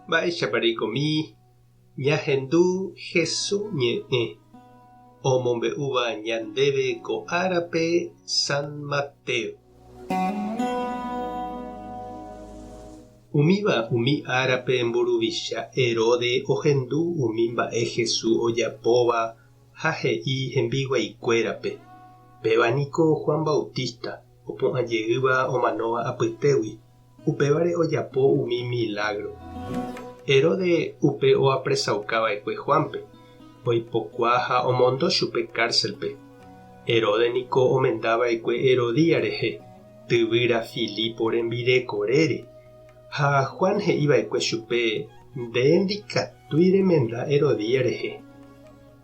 Mba'éichaparikomi ñahendu Jesús ñe'ẽ omombe'úva ñandéve ko árape San Mateo. Umíva umi árape mburuvicha Herode ohendu umi mba'e Jesús ojapóva ha he'i hembiguaikuérape. Pévaniko Juan Bautista opu'ãjeýva omanóva apytégui. Upévare ojapo umi milagro. Herode upe oapresaukava'ekue Juanpe. Oipokua ha omondo chupe cárcelpe. Herode niko omendava'ekue Herodía rehe, tyvýra Filipo rembirekorére. Ha Juan he'íva'ekue chupe ndéndikatúi remenda Herodía rehe.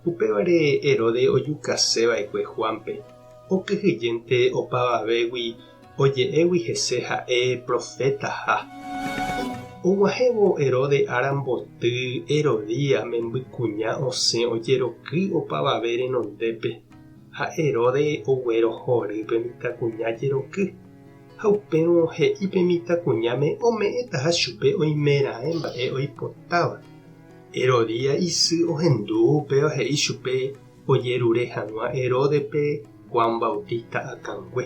Upévare Herode ojukaseva'ekue Juanpe. Okyhyjénte opavavégui oje'égui hese ha'e profetaha. Og̃uahẽvo Herode ára mboty Herodía membykuña osẽ ojeroky opavave renondépe ha Herode oguero horýpe mitãkuña jeroky. Ha upérõ he'ípe mitãkuñáme ome'ẽtaha chupe oimeraẽ mba'e oipotáva. Herodía isy ohendu upéva he'i chupe ojerure hag̃ua Heródepe Juan Bautista akãngue.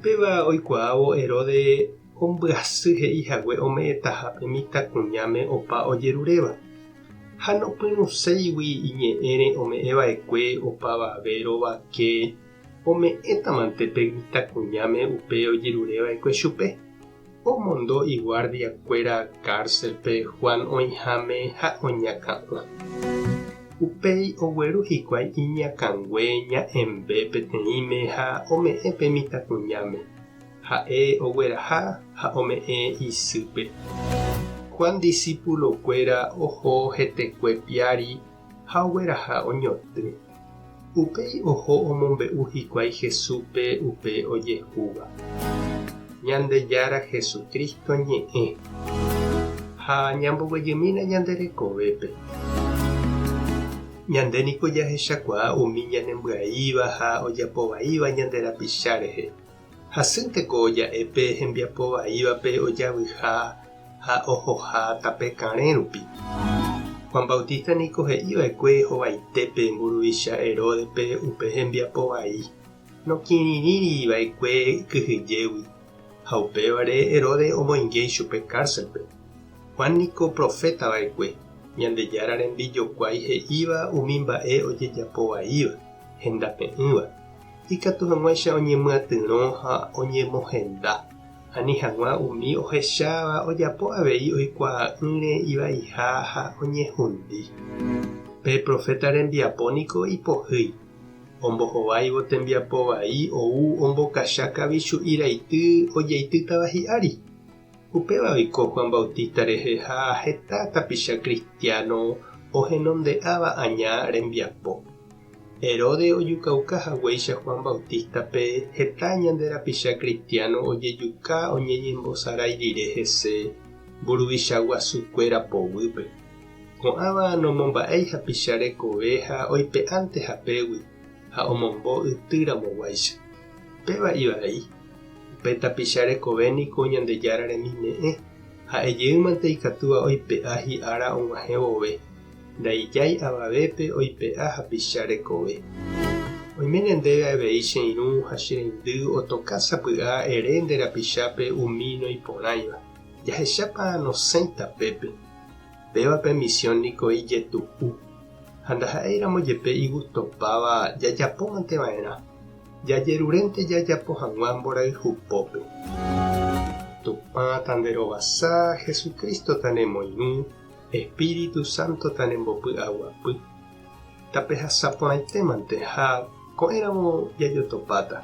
Péva oikuaávo Herode ombyasy he'ihague ome'ẽtahápe mitãkuñáme opa ojeruréva. Ha nopyruséigui iñe'ẽre ome'ẽva'ekue opavave rovake ome'ẽtamantépe mitãkuñáme upe ojerureva'ekue chupe. Omondo iguardiakuéra cárcelpe Juan oĩháme ha oñakã'õ. Upéi ogueru hikuái iñakãngue ña'embe peteĩme ha ome'ẽpe mitãkuñáme. Ha'e ogueraha ha ome'ẽ isýpe. Juan discípulokuéra oho hetekue piári ha ogueraha oñotỹ. Upéi oho omombe'u hikuái Jesúspe upe ojehúva. Ñandejára Jesucristo ñe'ẽ ha ñamboguejymína ñande rekovépe. Ñandéniko jahechakuaa umi ñanembya'íva ha ojapovaíva ñande rapicha rehe. Hasýnteko oja'épe hembiapovaívape ojavyha ha ohoha tape karẽ rupi. Juan Bautista niko he'íva'ekue hovaitépe mburuvicha Heródepe upe hembiapovai. Nokirirĩriva'ekue kyhyjégui. Ha upévare Herode omoingéi chupe cárcelpe. Juan niko profetava'ekue. Ñandejára rembijokuái he'íva umi mba'e ojejapovaíva, hendape'ỹva. Ikatu hag̃uáicha oñemyatyrõ ha oñemohenda. Ani hag̃ua umi ohecháva ojapo avei oikuaa'ỹre ivaiha ha oñehundi. Pe profeta rembiapo niko ipohýi. Ombohováivo tembiapovai ou ombokacha kavichu iraity ojeitýtava hi'ári. Upéva oiko Juan Bautista rehe ha heta tapicha cristiano ohenonde'áva aña rembiapo. Herode ojukaukahaguéicha Juan Bautistape heta ñande rapicha cristiano ojejuka oñeñembosarãirire hese mburuvicha guasukuéra povýpe. Ko'ãva nomomba'éi hapicha rekove ha oipe'ánte hapégui ha omombo ytýramoguáicha. Péva ivai. Upe tapicha rekove niko ñandejára remime'ẽ ha'ejýmante ikatúva oipe'a hi'ára og̃uahẽ vove. Ndaijái avavépe oipe'a hapicha rekove. Oimenendéve avei che irũ ha che reindy otokásapy'a ere nde rapichápe umi noiporãiva. Jahechápa nosẽta pépe. Pévape misión niko ijetu'u. Ha ndaha'éiramo jepe igustopáva jajapómanteva'erã. Jajerurénte jajapo hag̃ua mborayhupópe. Tupã tanderovasa Jesucristo tanemoirũ, Espíritu Santo tanembopy'aguapy. Tapehasaporãitémante ha ko'ẽramo jajotopáta.